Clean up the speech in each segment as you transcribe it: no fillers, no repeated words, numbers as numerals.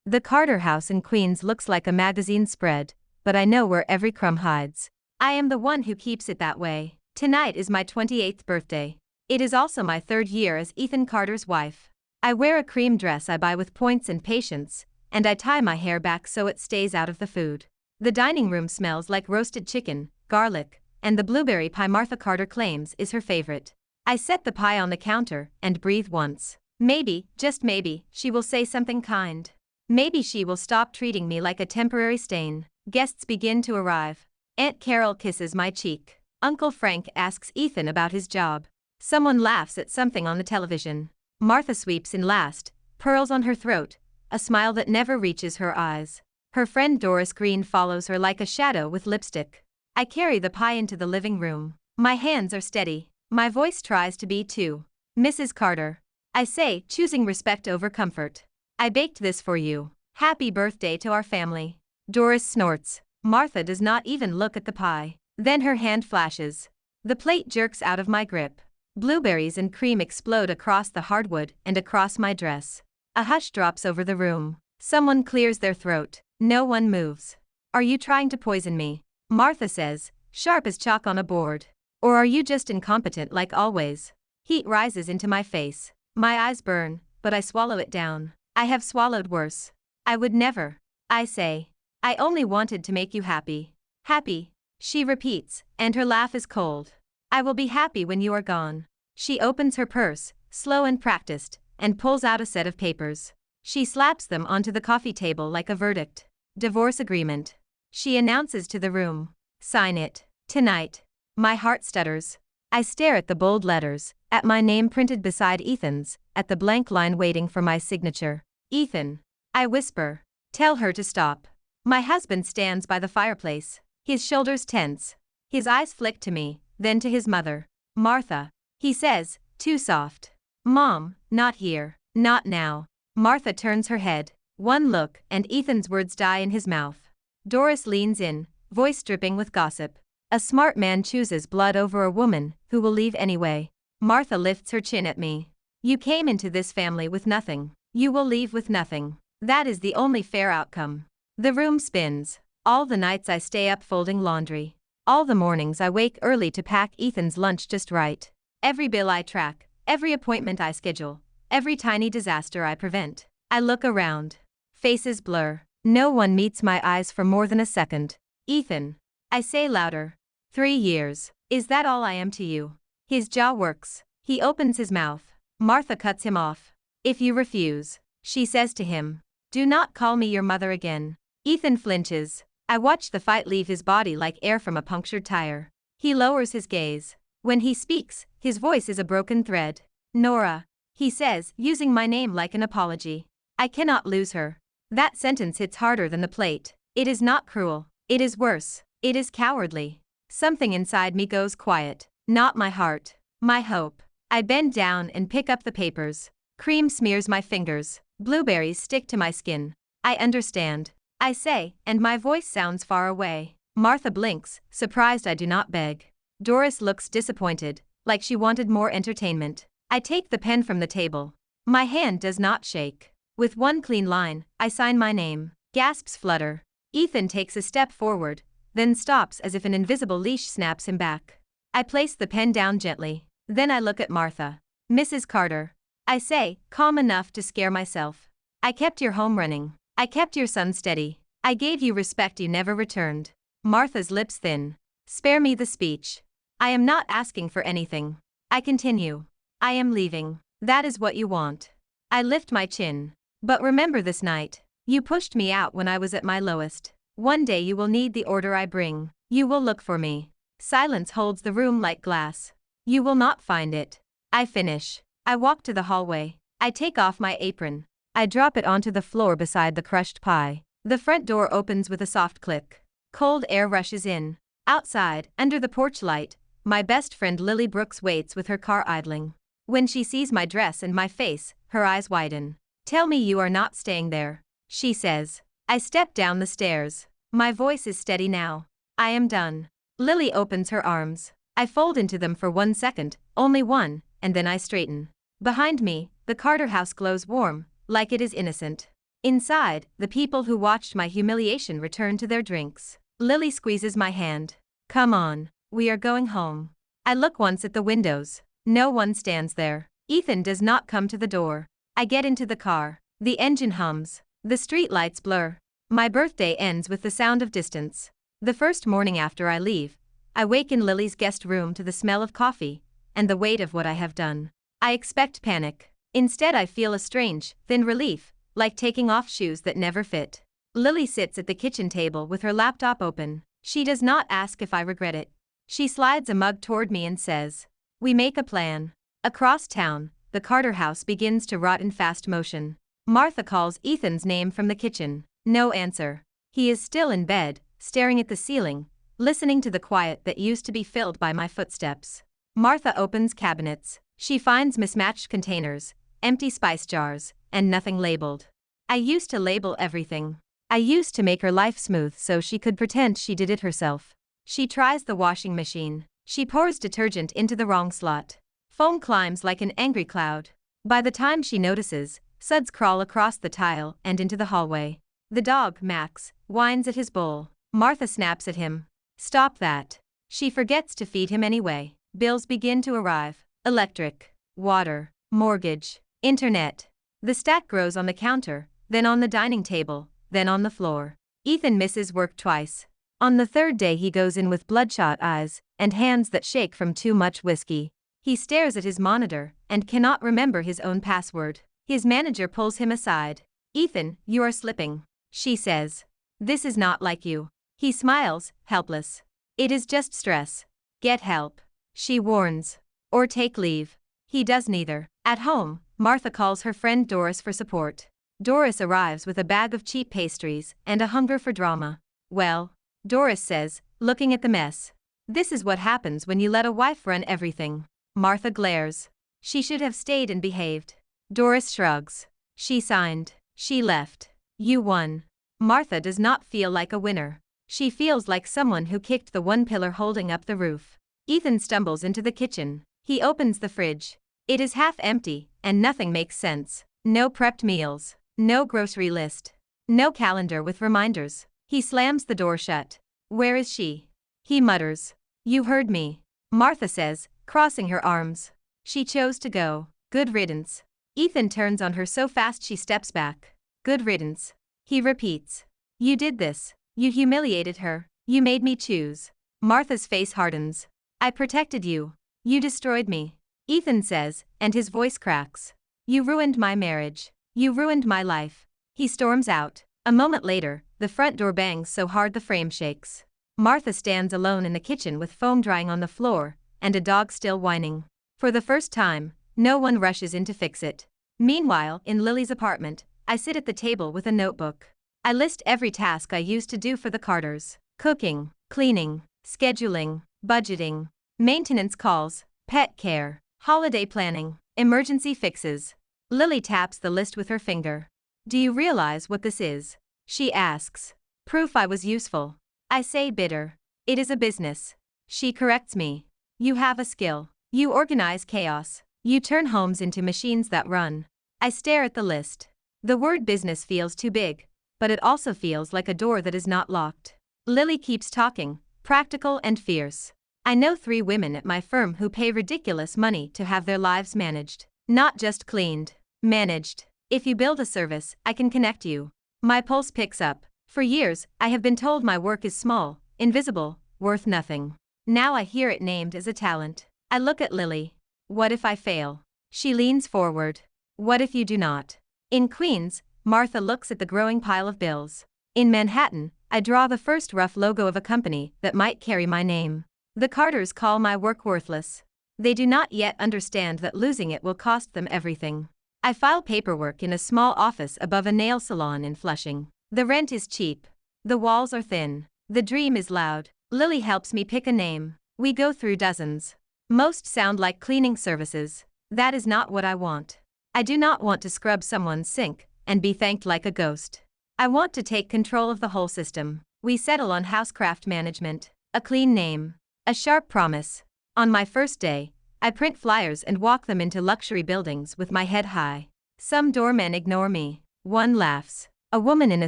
The Carter house in Queens looks like a magazine spread, but I know where every crumb hides. I am the one who keeps it that way. Tonight is my 28th birthday. It is also my 3rd year as Ethan Carter's wife. I wear a cream dress I buy with points and patience, and I tie my hair back so it stays out of the food. The dining room smells like roasted chicken, garlic, and the blueberry pie Martha Carter claims is her favorite. I set the pie on the counter and breathe once. Maybe, just maybe, she will say something kind. Maybe she will stop treating me like a temporary stain. Guests begin to arrive. Aunt Carol kisses my cheek. Uncle Frank asks Ethan about his job. Someone laughs at something on the television. Martha sweeps in last, pearls on her throat, a smile that never reaches her eyes. Her friend Doris Green follows her like a shadow with lipstick. I carry the pie into the living room. My hands are steady. My voice tries to be too. Mrs. Carter. I say, choosing respect over comfort. I baked this for you. Happy birthday to our family. Doris snorts. Martha does not even look at the pie. Then her hand flashes. The plate jerks out of my grip. Blueberries and cream explode across the hardwood and across my dress. A hush drops over the room. Someone clears their throat. No one moves. Are you trying to poison me? Martha says, sharp as chalk on a board. Or are you just incompetent like always? Heat rises into my face. My eyes burn, but I swallow it down. I have swallowed worse. I would never. I say. I only wanted to make you happy. Happy, she repeats, and her laugh is cold. I will be happy when you are gone. She opens her purse, slow and practiced, and pulls out a set of papers. She slaps them onto the coffee table like a verdict. Divorce agreement. She announces to the room. Sign it. Tonight. My heart stutters. I stare at the bold letters, at my name printed beside Ethan's, at the blank line waiting for my signature. Ethan. I whisper. Tell her to stop. My husband stands by the fireplace. His shoulders tense. His eyes flick to me, then to his mother. Martha. He says, too soft. Mom, not here. Not now. Martha turns her head. One look, and Ethan's words die in his mouth. Doris leans in, voice dripping with gossip. A smart man chooses blood over a woman who will leave anyway. Martha lifts her chin at me. You came into this family with nothing. You will leave with nothing. That is the only fair outcome. The room spins. All the nights I stay up folding laundry. All the mornings I wake early to pack Ethan's lunch just right. Every bill I track, every appointment I schedule, every tiny disaster I prevent. I look around. Faces blur. No one meets my eyes for more than a second. Ethan. I say louder. 3 years. Is that all I am to you? His jaw works. He opens his mouth. Martha cuts him off. If you refuse, she says to him, do not call me your mother again. Ethan flinches. I watch the fight leave his body like air from a punctured tire. He lowers his gaze. When he speaks, his voice is a broken thread. Nora, he says, using my name like an apology. I cannot lose her. That sentence hits harder than the plate. It is not cruel. It is worse. It is cowardly. Something inside me goes quiet. Not my heart. My hope. I bend down and pick up the papers. Cream smears my fingers. Blueberries stick to my skin. I understand. I say, and my voice sounds far away. Martha blinks, surprised I do not beg. Doris looks disappointed, like she wanted more entertainment. I take the pen from the table. My hand does not shake. With one clean line, I sign my name. Gasps flutter. Ethan takes a step forward, then stops as if an invisible leash snaps him back. I place the pen down gently. Then I look at Martha. Mrs. Carter. I say, calm enough to scare myself. I kept your home running. I kept your son steady. I gave you respect you never returned. Martha's lips thin. Spare me the speech. I am not asking for anything. I continue. I am leaving. That is what you want. I lift my chin. But remember this night. You pushed me out when I was at my lowest. One day you will need the order I bring. You will look for me. Silence holds the room like glass. You will not find it. I finish. I walk to the hallway. I take off my apron. I drop it onto the floor beside the crushed pie. The front door opens with a soft click. Cold air rushes in. Outside, under the porch light, my best friend Lily Brooks waits with her car idling. When she sees my dress and my face, her eyes widen. Tell me you are not staying there, she says. I step down the stairs. My voice is steady now. I am done. Lily opens her arms. I fold into them for 1 second, only one, and then I straighten. Behind me, the Carter house glows warm, like it is innocent. Inside, the people who watched my humiliation return to their drinks. Lily squeezes my hand. Come on, we are going home. I look once at the windows. No one stands there. Ethan does not come to the door. I get into the car. The engine hums. The street lights blur. My birthday ends with the sound of distance. The first morning after I leave, I wake in Lily's guest room to the smell of coffee and the weight of what I have done. I expect panic. Instead, I feel a strange, thin relief, like taking off shoes that never fit. Lily sits at the kitchen table with her laptop open. She does not ask if I regret it. She slides a mug toward me and says, "We make a plan." Across town, the Carter house begins to rot in fast motion. Martha calls Ethan's name from the kitchen. No answer. He is still in bed, staring at the ceiling, listening to the quiet that used to be filled by my footsteps. Martha opens cabinets. She finds mismatched containers, empty spice jars, and nothing labeled. I used to label everything. I used to make her life smooth so she could pretend she did it herself. She tries the washing machine. She pours detergent into the wrong slot. Foam climbs like an angry cloud. By the time she notices, suds crawl across the tile and into the hallway. The dog, Max, whines at his bowl. Martha snaps at him. Stop that. She forgets to feed him anyway. Bills begin to arrive. Electric, water, mortgage, internet. The stack grows on the counter, then on the dining table, then on the floor. Ethan misses work twice. On the third day he goes in with bloodshot eyes and hands that shake from too much whiskey. He stares at his monitor and cannot remember his own password. His manager pulls him aside. Ethan, you are slipping, she says. This is not like you. He smiles, helpless. It is just stress. Get help, she warns. Or take leave. He does neither. At home, Martha calls her friend Doris for support. Doris arrives with a bag of cheap pastries and a hunger for drama. Well, Doris says, looking at the mess. This is what happens when you let a wife run everything. Martha glares. She should have stayed and behaved. Doris shrugs. She signed. She left. You won. Martha does not feel like a winner. She feels like someone who kicked the one pillar holding up the roof. Ethan stumbles into the kitchen. He opens the fridge. It is half empty, and nothing makes sense. No prepped meals. No grocery list. No calendar with reminders. He slams the door shut. Where is she? He mutters. You heard me. Martha says, crossing her arms. She chose to go. Good riddance. Ethan turns on her so fast she steps back. Good riddance. He repeats. You did this. You humiliated her. You made me choose. Martha's face hardens. I protected you. You destroyed me. Ethan says, and his voice cracks. You ruined my marriage. You ruined my life. He storms out. A moment later, the front door bangs so hard the frame shakes. Martha stands alone in the kitchen with foam drying on the floor, and a dog still whining. For the first time, no one rushes in to fix it. Meanwhile, in Lily's apartment, I sit at the table with a notebook. I list every task I used to do for the Carters. Cooking, cleaning, scheduling, budgeting, maintenance calls, pet care, holiday planning, emergency fixes. Lily taps the list with her finger. Do you realize what this is? She asks. Proof I was useful. I say bitter. It is a business. She corrects me. You have a skill. You organize chaos. You turn homes into machines that run. I stare at the list. The word business feels too big, but it also feels like a door that is not locked. Lily keeps talking, practical and fierce. I know 3 women at my firm who pay ridiculous money to have their lives managed. Not just cleaned. Managed. If you build a service, I can connect you. My pulse picks up. For years, I have been told my work is small, invisible, worth nothing. Now I hear it named as a talent. I look at Lily. What if I fail? She leans forward. What if you do not? In Queens, Martha looks at the growing pile of bills. In Manhattan, I draw the first rough logo of a company that might carry my name. The Carters call my work worthless. They do not yet understand that losing it will cost them everything. I file paperwork in a small office above a nail salon in Flushing. The rent is cheap. The walls are thin. The dream is loud. Lily helps me pick a name. We go through dozens. Most sound like cleaning services. That is not what I want. I do not want to scrub someone's sink and be thanked like a ghost. I want to take control of the whole system. We settle on housecraft management. A clean name. A sharp promise. On my first day, I print flyers and walk them into luxury buildings with my head high. Some doormen ignore me. One laughs. A woman in a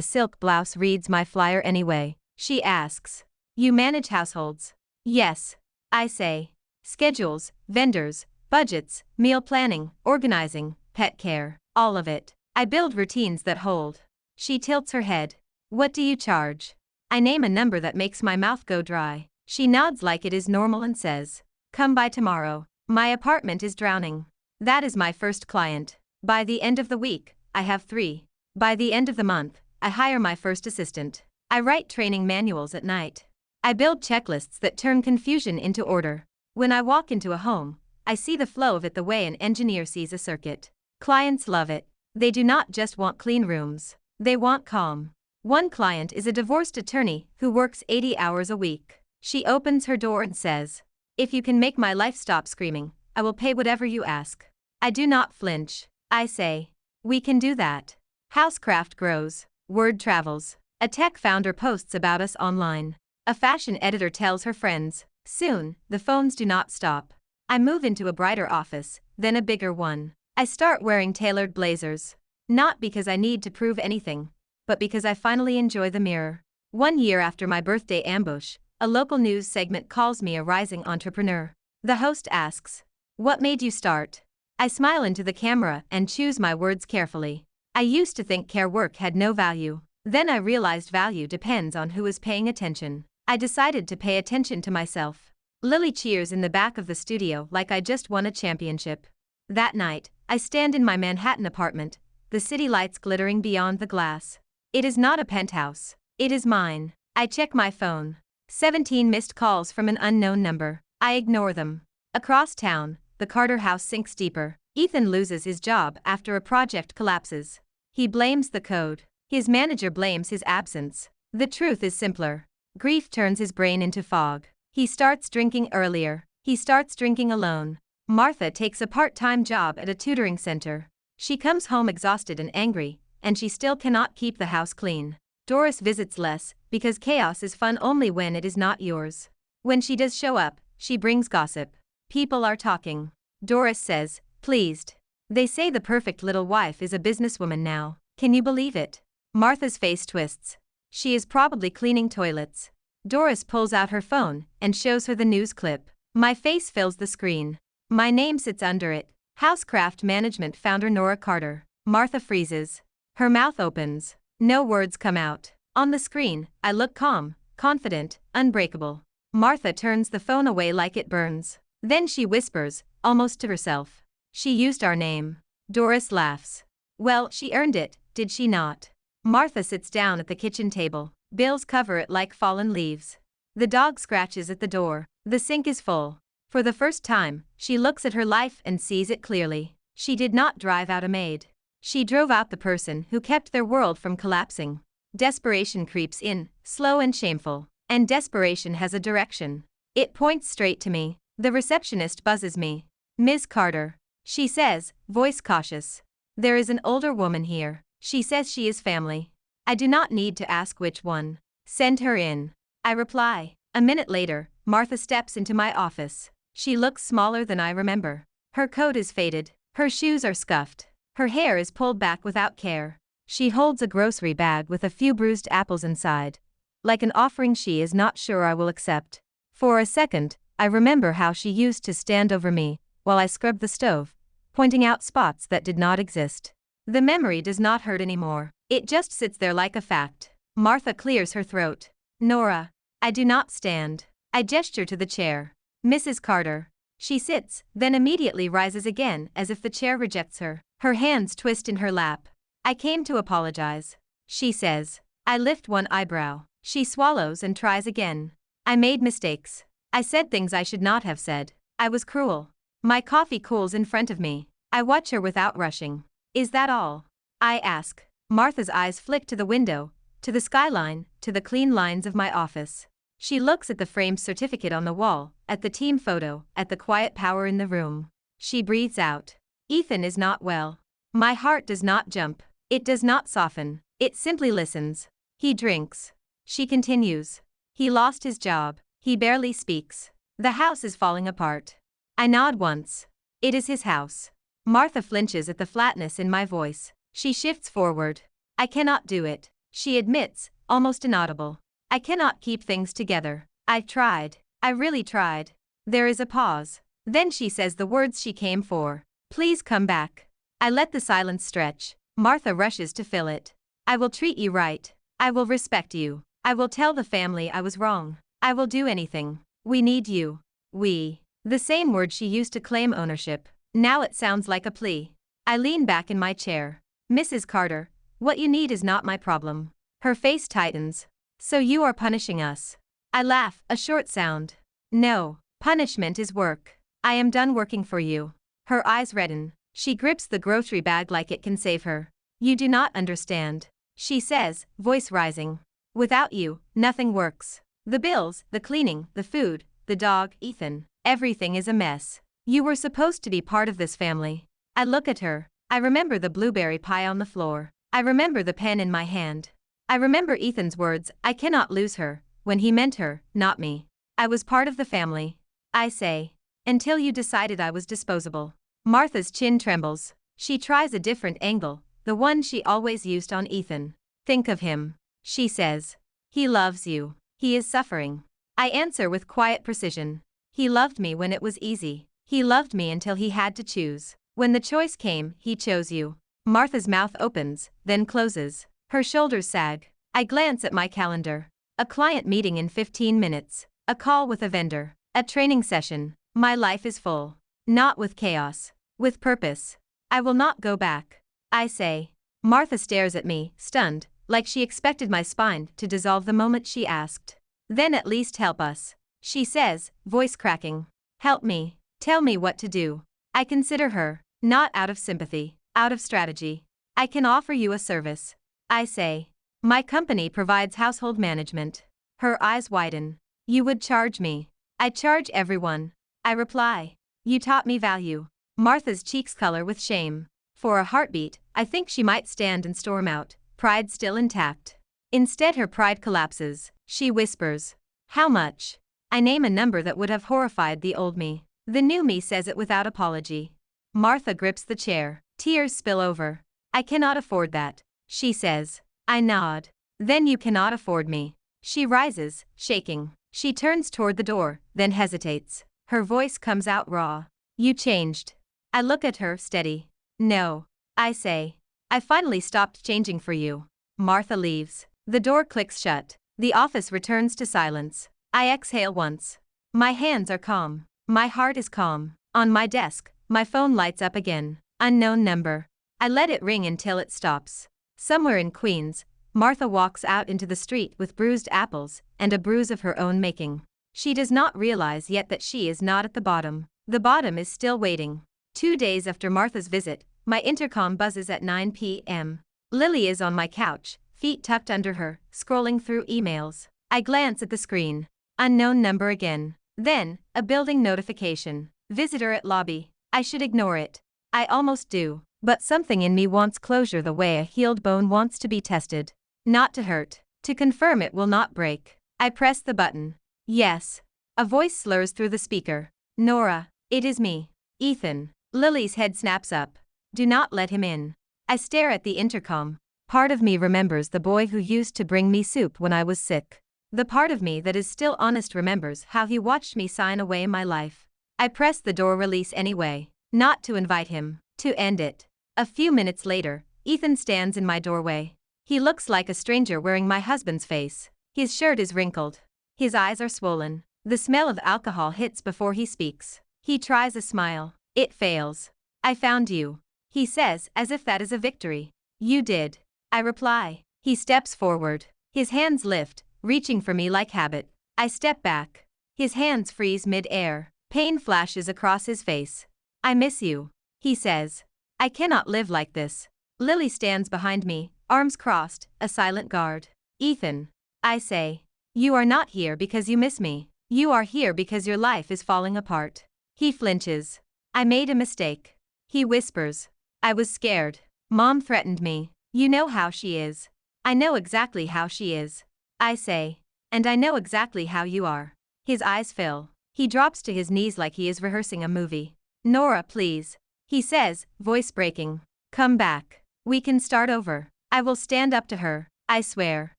silk blouse reads my flyer anyway. She asks, "You manage households?" "Yes," I say. "Schedules, vendors, budgets, meal planning, organizing, pet care, all of it. I build routines that hold." She tilts her head. "What do you charge?" I name a number that makes my mouth go dry. She nods like it is normal and says, "Come by tomorrow. My apartment is drowning." That is my first client. By the end of the week, I have 3. By the end of the month, I hire my first assistant. I write training manuals at night. I build checklists that turn confusion into order. When I walk into a home, I see the flow of it the way an engineer sees a circuit. Clients love it. They do not just want clean rooms. They want calm. One client is a divorced attorney who works 80 hours a week. She opens her door and says, "If you can make my life stop screaming, I will pay whatever you ask." I do not flinch. I say, "We can do that." Housecraft grows. Word travels. A tech founder posts about us online. A fashion editor tells her friends. Soon, the phones do not stop. I move into a brighter office, then a bigger one. I start wearing tailored blazers. Not because I need to prove anything, but because I finally enjoy the mirror. 1 year after my birthday ambush, a local news segment calls me a rising entrepreneur. The host asks, "What made you start?" I smile into the camera and choose my words carefully. I used to think care work had no value. Then I realized value depends on who is paying attention. I decided to pay attention to myself. Lily cheers in the back of the studio like I just won a championship. That night, I stand in my Manhattan apartment, the city lights glittering beyond the glass. It is not a penthouse. It is mine. I check my phone. 17 missed calls from an unknown number. I ignore them. Across town, the Carter house sinks deeper. Ethan loses his job after a project collapses. He blames the code. His manager blames his absence. The truth is simpler. Grief turns his brain into fog. He starts drinking earlier. He starts drinking alone. Martha takes a part-time job at a tutoring center. She comes home exhausted and angry, and she still cannot keep the house clean. Doris visits less, because chaos is fun only when it is not yours. When she does show up, she brings gossip. People are talking. Doris says, pleased. They say the perfect little wife is a businesswoman now. Can you believe it? Martha's face twists. She is probably cleaning toilets. Doris pulls out her phone and shows her the news clip. My face fills the screen. My name sits under it. Housecraft Management founder Nora Carter. Martha freezes. Her mouth opens. No words come out. On the screen, I look calm, confident, unbreakable. Martha turns the phone away like it burns. Then she whispers, almost to herself. She used our name. Doris laughs. Well, she earned it, did she not? Martha sits down at the kitchen table. Bills cover it like fallen leaves. The dog scratches at the door. The sink is full. For the first time, she looks at her life and sees it clearly. She did not drive out a maid. She drove out the person who kept their world from collapsing. Desperation creeps in, slow and shameful. And desperation has a direction. It points straight to me. The receptionist buzzes me. Ms. Carter. She says, voice cautious. There is an older woman here. She says she is family. I do not need to ask which one. Send her in. I reply. A minute later, Martha steps into my office. She looks smaller than I remember. Her coat is faded. Her shoes are scuffed. Her hair is pulled back without care. She holds a grocery bag with a few bruised apples inside. Like an offering she is not sure I will accept. For a second, I remember how she used to stand over me while I scrubbed the stove, pointing out spots that did not exist. The memory does not hurt anymore. It just sits there like a fact. Martha clears her throat. Nora. I do not stand. I gesture to the chair. Mrs. Carter. She sits, then immediately rises again as if the chair rejects her. Her hands twist in her lap. I came to apologize. She says. I lift one eyebrow. She swallows and tries again. I made mistakes. I said things I should not have said. I was cruel. My coffee cools in front of me. I watch her without rushing. Is that all? I ask. Martha's eyes flick to the window, to the skyline, to the clean lines of my office. She looks at the framed certificate on the wall, at the team photo, at the quiet power in the room. She breathes out. Ethan is not well. My heart does not jump. It does not soften. It simply listens. He drinks. She continues. He lost his job. He barely speaks. The house is falling apart. I nod once. It is his house. Martha flinches at the flatness in my voice. She shifts forward. I cannot do it, she admits, almost inaudible. I cannot keep things together. I tried. I really tried. There is a pause. Then she says the words she came for. Please come back. I let the silence stretch. Martha rushes to fill it. I will treat you right. I will respect you. I will tell the family I was wrong. I will do anything. We need you. We. The same word she used to claim ownership. Now it sounds like a plea. I lean back in my chair. Mrs. Carter, what you need is not my problem. Her face tightens. So you are punishing us. I laugh, a short sound. No, punishment is work. I am done working for you. Her eyes redden. She grips the grocery bag like it can save her. You do not understand, she says, voice rising. Without you, nothing works. The bills, the cleaning, the food, the dog, Ethan, everything is a mess. You were supposed to be part of this family. I look at her. I remember the blueberry pie on the floor. I remember the pen in my hand. I remember Ethan's words, I cannot lose her, when he meant her, not me. I was part of the family. I say. Until you decided I was disposable. Martha's chin trembles. She tries a different angle, the one she always used on Ethan. Think of him, she says. He loves you. He is suffering. I answer with quiet precision. He loved me when it was easy. He loved me until he had to choose. When the choice came, he chose you. Martha's mouth opens, then closes. Her shoulders sag. I glance at my calendar. A client meeting in 15 minutes. A call with a vendor. A training session. My life is full. Not with chaos. With purpose. I will not go back. I say. Martha stares at me, stunned, like she expected my spine to dissolve the moment she asked. Then at least help us, she says, voice cracking. Help me. Tell me what to do. I consider her, not out of sympathy, out of strategy. I can offer you a service. I say. My company provides household management. Her eyes widen. You would charge me. I charge everyone. I reply. You taught me value. Martha's cheeks color with shame. For a heartbeat, I think she might stand and storm out, pride still intact. Instead her pride collapses. She whispers. How much? I name a number that would have horrified the old me. The new me says it without apology. Martha grips the chair. Tears spill over. I cannot afford that, she says. I nod. Then you cannot afford me. She rises, shaking. She turns toward the door, then hesitates. Her voice comes out raw. You changed. I look at her, steady. No. I say. I finally stopped changing for you. Martha leaves. The door clicks shut. The office returns to silence. I exhale once. My hands are calm. My heart is calm. On my desk, my phone lights up again. Unknown number. I let it ring until it stops. Somewhere in Queens, Martha walks out into the street with bruised apples and a bruise of her own making. She does not realize yet that she is not at the bottom. The bottom is still waiting. 2 days after Martha's visit, my intercom buzzes at 9 p.m. Lily is on my couch, feet tucked under her, scrolling through emails. I glance at the screen. Unknown number again. Then, a building notification. Visitor at lobby. I should ignore it. I almost do. But something in me wants closure the way a healed bone wants to be tested. Not to hurt. To confirm it will not break. I press the button. Yes. A voice slurs through the speaker. Nora, it is me. Ethan. Lily's head snaps up. Do not let him in. I stare at the intercom. Part of me remembers the boy who used to bring me soup when I was sick. The part of me that is still honest remembers how he watched me sign away my life. I press the door release anyway. Not to invite him. To end it. A few minutes later, Ethan stands in my doorway. He looks like a stranger wearing my husband's face. His shirt is wrinkled. His eyes are swollen. The smell of alcohol hits before he speaks. He tries a smile. It fails. I found you, he says, as if that is a victory. You did. I reply. He steps forward. His hands lift, reaching for me like habit. I step back. His hands freeze mid-air. Pain flashes across his face. I miss you, he says. I cannot live like this. Lily stands behind me, arms crossed, a silent guard. Ethan, I say. You are not here because you miss me. You are here because your life is falling apart. He flinches. I made a mistake. He whispers. I was scared. Mom threatened me. You know how she is. I know exactly how she is. I say. And I know exactly how you are. His eyes fill. He drops to his knees like he is rehearsing a movie. Nora, please. He says, voice breaking. Come back. We can start over. I will stand up to her, I swear.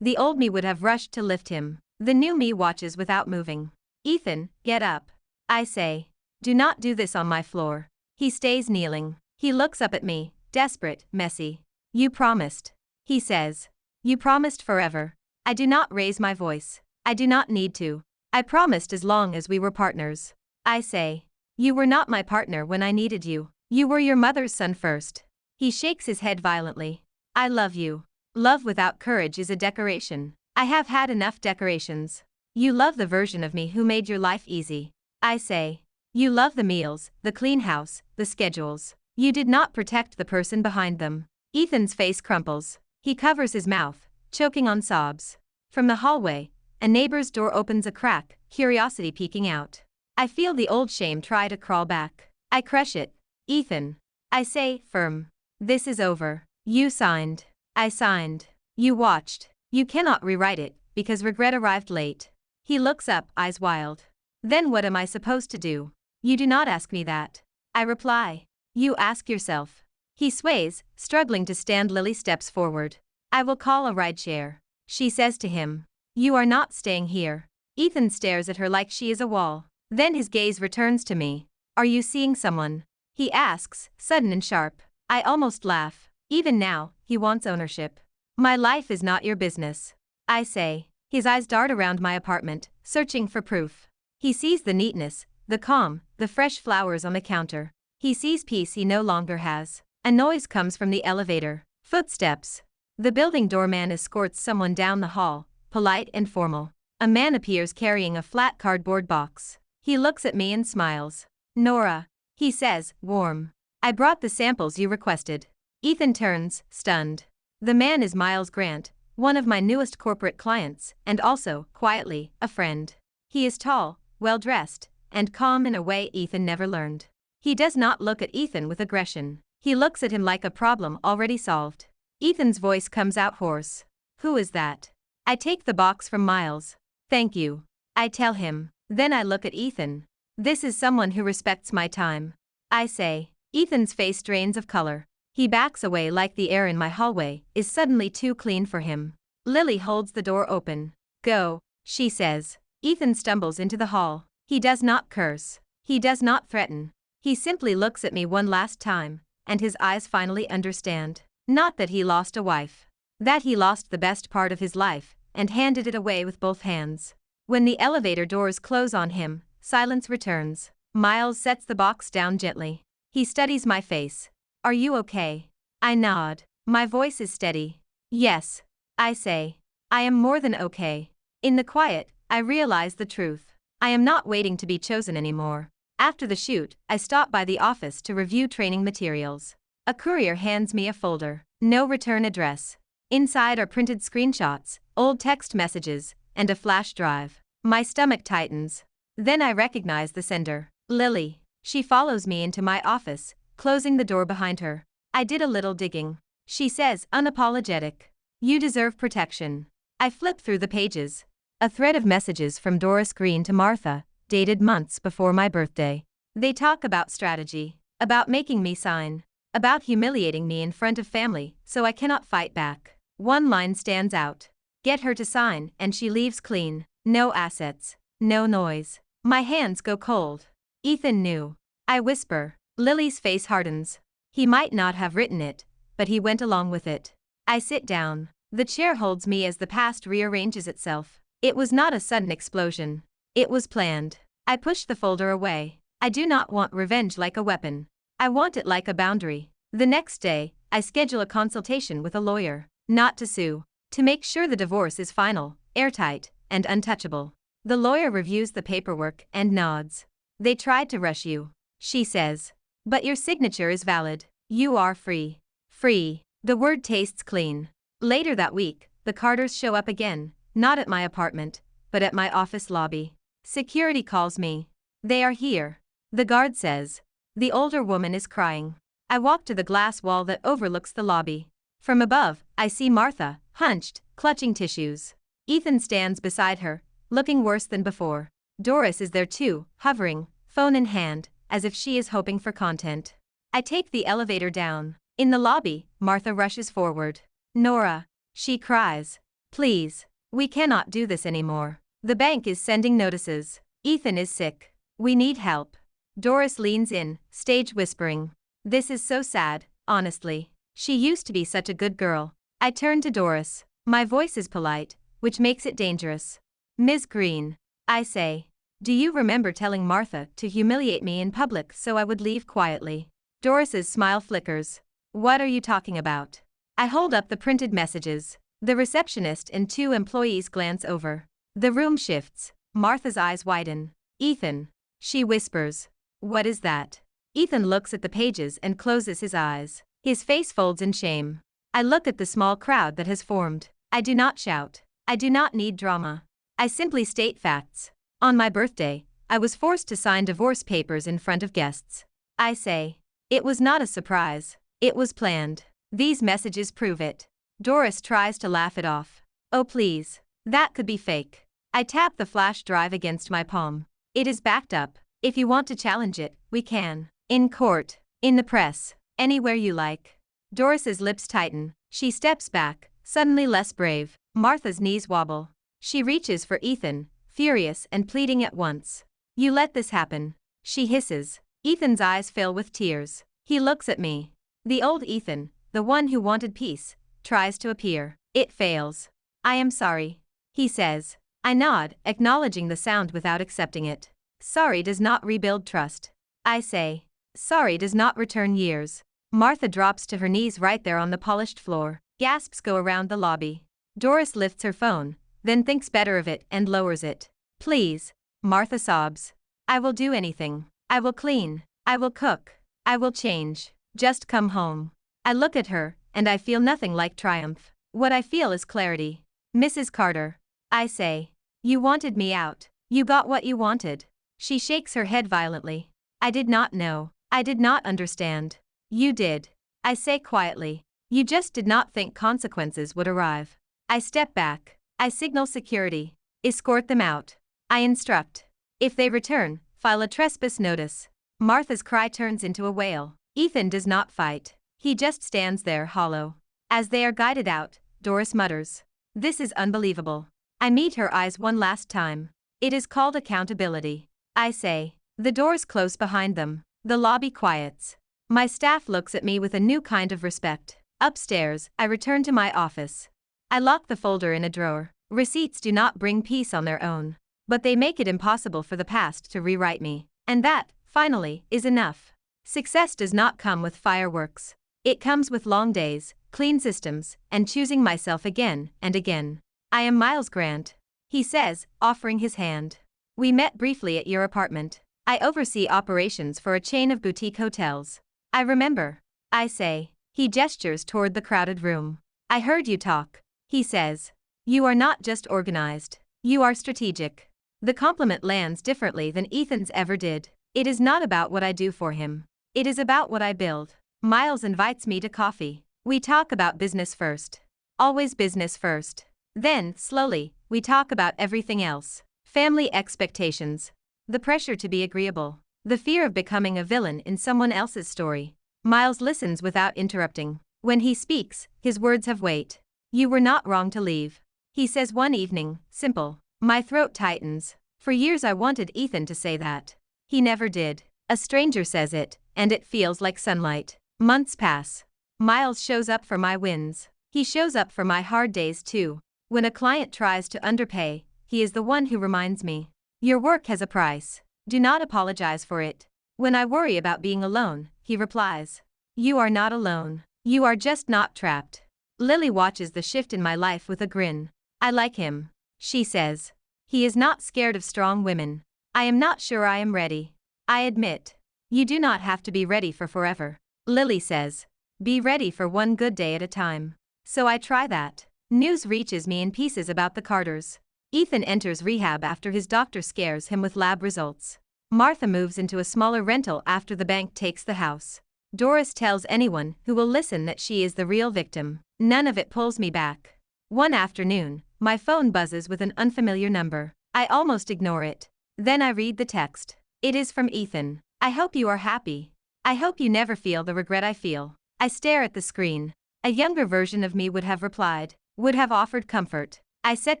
The old me would have rushed to lift him. The new me watches without moving. Ethan, get up. I say. Do not do this on my floor. He stays kneeling. He looks up at me, desperate, messy. You promised. He says. You promised forever. I do not raise my voice. I do not need to. I promised as long as we were partners. I say. You were not my partner when I needed you. You were your mother's son first. He shakes his head violently. I love you. Love without courage is a decoration. I have had enough decorations. You love the version of me who made your life easy. I say. You love the meals, the clean house, the schedules. You did not protect the person behind them. Ethan's face crumples. He covers his mouth, choking on sobs. From the hallway, a neighbor's door opens a crack, curiosity peeking out. I feel the old shame try to crawl back. I crush it. Ethan. I say, firm. This is over. You signed. I signed. You watched. You cannot rewrite it, because regret arrived late. He looks up, eyes wild. Then what am I supposed to do? You do not ask me that. I reply. You ask yourself. He sways, struggling to stand. Lily steps forward. I will call a rideshare. She says to him. You are not staying here. Ethan stares at her like she is a wall. Then his gaze returns to me. Are you seeing someone? He asks, sudden and sharp. I almost laugh. Even now, he wants ownership. My life is not your business. I say. His eyes dart around my apartment, searching for proof. He sees the neatness, the calm, the fresh flowers on the counter. He sees peace he no longer has. A noise comes from the elevator. Footsteps. The building doorman escorts someone down the hall, polite and formal. A man appears carrying a flat cardboard box. He looks at me and smiles. Nora. He says, warm. I brought the samples you requested. Ethan turns, stunned. The man is Miles Grant, one of my newest corporate clients, and also, quietly, a friend. He is tall, well-dressed, and calm in a way Ethan never learned. He does not look at Ethan with aggression. He looks at him like a problem already solved. Ethan's voice comes out hoarse. Who is that? I take the box from Miles. Thank you. I tell him. Then I look at Ethan. This is someone who respects my time. I say. Ethan's face drains of color. He backs away like the air in my hallway is suddenly too clean for him. Lily holds the door open. Go, she says. Ethan stumbles into the hall. He does not curse. He does not threaten. He simply looks at me one last time, and his eyes finally understand. Not that he lost a wife. That he lost the best part of his life, and handed it away with both hands. When the elevator doors close on him, silence returns. Miles sets the box down gently. He studies my face. Are you okay? I nod. My voice is steady. Yes. I say. I am more than okay. In the quiet, I realize the truth. I am not waiting to be chosen anymore. After the shoot, I stop by the office to review training materials. A courier hands me a folder. No return address. Inside are printed screenshots, old text messages, and a flash drive. My stomach tightens. Then I recognize the sender. Lily. She follows me into my office, closing the door behind her. I did a little digging. She says, unapologetic. You deserve protection. I flip through the pages. A thread of messages from Doris Green to Martha, dated months before my birthday. They talk about strategy, about making me sign, about humiliating me in front of family so I cannot fight back. One line stands out. Get her to sign and she leaves clean. No assets. No noise. My hands go cold. Ethan knew. I whisper. Lily's face hardens. He might not have written it, but he went along with it. I sit down. The chair holds me as the past rearranges itself. It was not a sudden explosion. It was planned. I push the folder away. I do not want revenge like a weapon. I want it like a boundary. The next day, I schedule a consultation with a lawyer. Not to sue. To make sure the divorce is final, airtight, and untouchable. The lawyer reviews the paperwork and nods. They tried to rush you, she says. But your signature is valid. You are free. Free. The word tastes clean. Later that week, the Carters show up again, not at my apartment, but at my office lobby. Security calls me. They are here. The guard says. The older woman is crying. I walk to the glass wall that overlooks the lobby. From above, I see Martha, hunched, clutching tissues. Ethan stands beside her, looking worse than before. Doris is there too, hovering, phone in hand, as if she is hoping for content. I take the elevator down. In the lobby, Martha rushes forward. Nora, she cries. Please. We cannot do this anymore. The bank is sending notices. Ethan is sick. We need help. Doris leans in, stage whispering. This is so sad, honestly. She used to be such a good girl. I turn to Doris. My voice is polite, which makes it dangerous. Ms. Green, I say. Do you remember telling Martha to humiliate me in public so I would leave quietly? Doris's smile flickers. What are you talking about? I hold up the printed messages. The receptionist and 2 employees glance over. The room shifts. Martha's eyes widen. Ethan. She whispers. What is that? Ethan looks at the pages and closes his eyes. His face folds in shame. I look at the small crowd that has formed. I do not shout. I do not need drama. I simply state facts. On my birthday, I was forced to sign divorce papers in front of guests. I say. It was not a surprise. It was planned. These messages prove it. Doris tries to laugh it off. Oh please. That could be fake. I tap the flash drive against my palm. It is backed up. If you want to challenge it, we can. In court. In the press. Anywhere you like. Doris's lips tighten. She steps back, suddenly less brave. Martha's knees wobble. She reaches for Ethan, furious and pleading at once. You let this happen. She hisses. Ethan's eyes fill with tears. He looks at me. The old Ethan, the one who wanted peace, tries to appear. It fails. I am sorry. He says. I nod, acknowledging the sound without accepting it. Sorry does not rebuild trust. I say. Sorry does not return years. Martha drops to her knees right there on the polished floor. Gasps go around the lobby. Doris lifts her phone, then thinks better of it and lowers it. Please. Martha sobs. I will do anything. I will clean. I will cook. I will change. Just come home. I look at her, and I feel nothing like triumph. What I feel is clarity. Mrs. Carter. I say. You wanted me out. You got what you wanted. She shakes her head violently. I did not know. I did not understand. You did. I say quietly. You just did not think consequences would arrive. I step back. I signal security. Escort them out. I instruct. If they return, file a trespass notice. Martha's cry turns into a wail. Ethan does not fight. He just stands there hollow. As they are guided out, Doris mutters. This is unbelievable. I meet her eyes one last time. It is called accountability. I say. The doors close behind them. The lobby quiets. My staff looks at me with a new kind of respect. Upstairs, I return to my office. I lock the folder in a drawer. Receipts do not bring peace on their own. But they make it impossible for the past to rewrite me. And that, finally, is enough. Success does not come with fireworks. It comes with long days, clean systems, and choosing myself again and again. I am Miles Grant. He says, offering his hand. We met briefly at your apartment. I oversee operations for a chain of boutique hotels. I remember. I say. He gestures toward the crowded room. I heard you talk. He says. You are not just organized. You are strategic. The compliment lands differently than Ethan's ever did. It is not about what I do for him. It is about what I build. Miles invites me to coffee. We talk about business first. Always business first. Then, slowly, we talk about everything else. Family expectations. The pressure to be agreeable. The fear of becoming a villain in someone else's story. Miles listens without interrupting. When he speaks, his words have weight. You were not wrong to leave. He says one evening, simple. My throat tightens. For years I wanted Ethan to say that. He never did. A stranger says it, and it feels like sunlight. Months pass. Miles shows up for my wins. He shows up for my hard days too. When a client tries to underpay, he is the one who reminds me. Your work has a price. Do not apologize for it. When I worry about being alone, he replies. You are not alone. You are just not trapped. Lily watches the shift in my life with a grin. I like him. She says. He is not scared of strong women. I am not sure I am ready. I admit. You do not have to be ready for forever. Lily says. Be ready for one good day at a time. So I try that. News reaches me in pieces about the Carters. Ethan enters rehab after his doctor scares him with lab results. Martha moves into a smaller rental after the bank takes the house. Doris tells anyone who will listen that she is the real victim. None of it pulls me back. One afternoon, my phone buzzes with an unfamiliar number. I almost ignore it. Then I read the text. It is from Ethan. I hope you are happy. I hope you never feel the regret I feel. I stare at the screen. A younger version of me would have replied, would have offered comfort. I set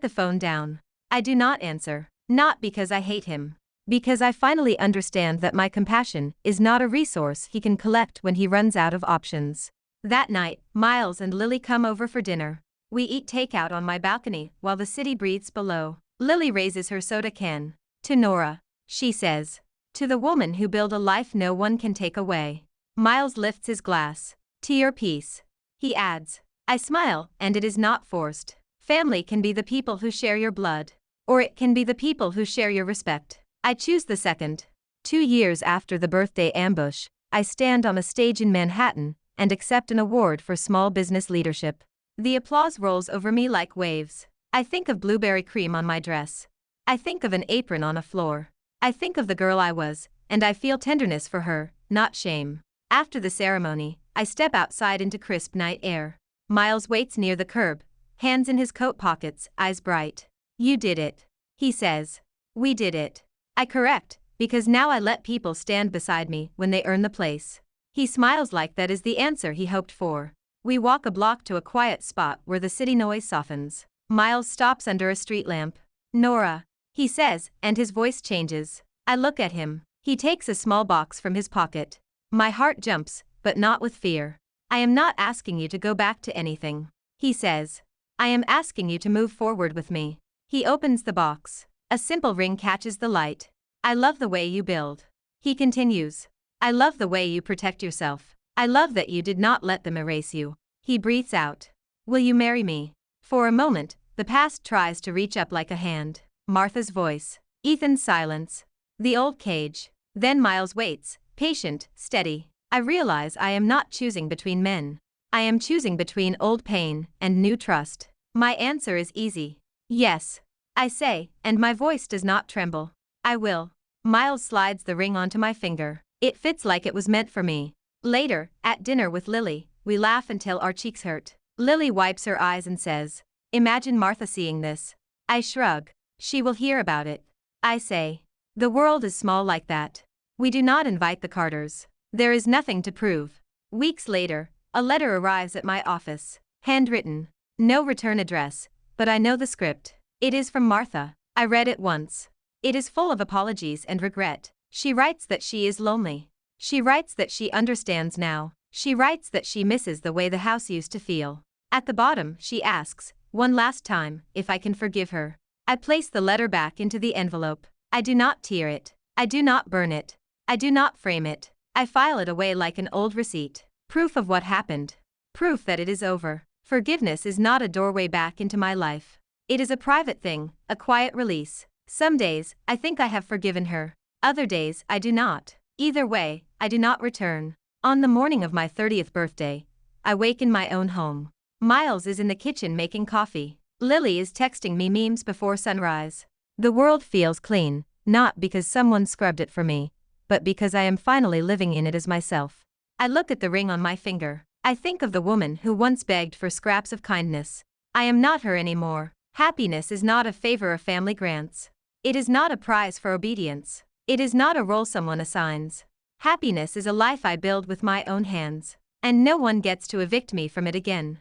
the phone down. I do not answer. Not because I hate him. Because I finally understand that my compassion is not a resource he can collect when he runs out of options. That night, Miles and Lily come over for dinner. We eat takeout on my balcony while the city breathes below. Lily raises her soda can. To Nora, she says. To the woman who built a life no one can take away. Miles lifts his glass. To your peace. He adds. I smile, and it is not forced. Family can be the people who share your blood. Or it can be the people who share your respect. I choose the second. 2 years after the birthday ambush, I stand on a stage in Manhattan and accept an award for small business leadership. The applause rolls over me like waves. I think of blueberry cream on my dress. I think of an apron on a floor. I think of the girl I was, and I feel tenderness for her, not shame. After the ceremony, I step outside into crisp night air. Miles waits near the curb, hands in his coat pockets, eyes bright. You did it. He says. We did it. I correct, because now I let people stand beside me when they earn the place. He smiles like that is the answer he hoped for. We walk a block to a quiet spot where the city noise softens. Miles stops under a street lamp. Nora, he says, and his voice changes. I look at him. He takes a small box from his pocket. My heart jumps, but not with fear. I am not asking you to go back to anything. He says. I am asking you to move forward with me. He opens the box. A simple ring catches the light. I love the way you build. He continues. I love the way you protect yourself. I love that you did not let them erase you. He breathes out. Will you marry me? For a moment, the past tries to reach up like a hand. Martha's voice. Ethan's silence. The old cage. Then Miles waits, patient, steady. I realize I am not choosing between men. I am choosing between old pain and new trust. My answer is easy. Yes. I say, and my voice does not tremble. I will. Miles slides the ring onto my finger. It fits like it was meant for me. Later, at dinner with Lily, we laugh until our cheeks hurt. Lily wipes her eyes and says, imagine Martha seeing this. I shrug. She will hear about it. I say. The world is small like that. We do not invite the Carters. There is nothing to prove. Weeks later, a letter arrives at my office. Handwritten. No return address, but I know the script. It is from Martha. I read it once. It is full of apologies and regret. She writes that she is lonely. She writes that she understands now. She writes that she misses the way the house used to feel. At the bottom, she asks, one last time, if I can forgive her. I place the letter back into the envelope. I do not tear it. I do not burn it. I do not frame it. I file it away like an old receipt. Proof of what happened. Proof that it is over. Forgiveness is not a doorway back into my life. It is a private thing, a quiet release. Some days, I think I have forgiven her. Other days, I do not. Either way, I do not return. On the morning of my 30th birthday, I wake in my own home. Miles is in the kitchen making coffee. Lily is texting me memes before sunrise. The world feels clean, not because someone scrubbed it for me, but because I am finally living in it as myself. I look at the ring on my finger. I think of the woman who once begged for scraps of kindness. I am not her anymore. Happiness is not a favor a family grants. It is not a prize for obedience. It is not a role someone assigns. Happiness is a life I build with my own hands, and no one gets to evict me from it again.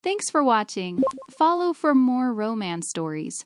Thanks for watching. Follow for more romance stories.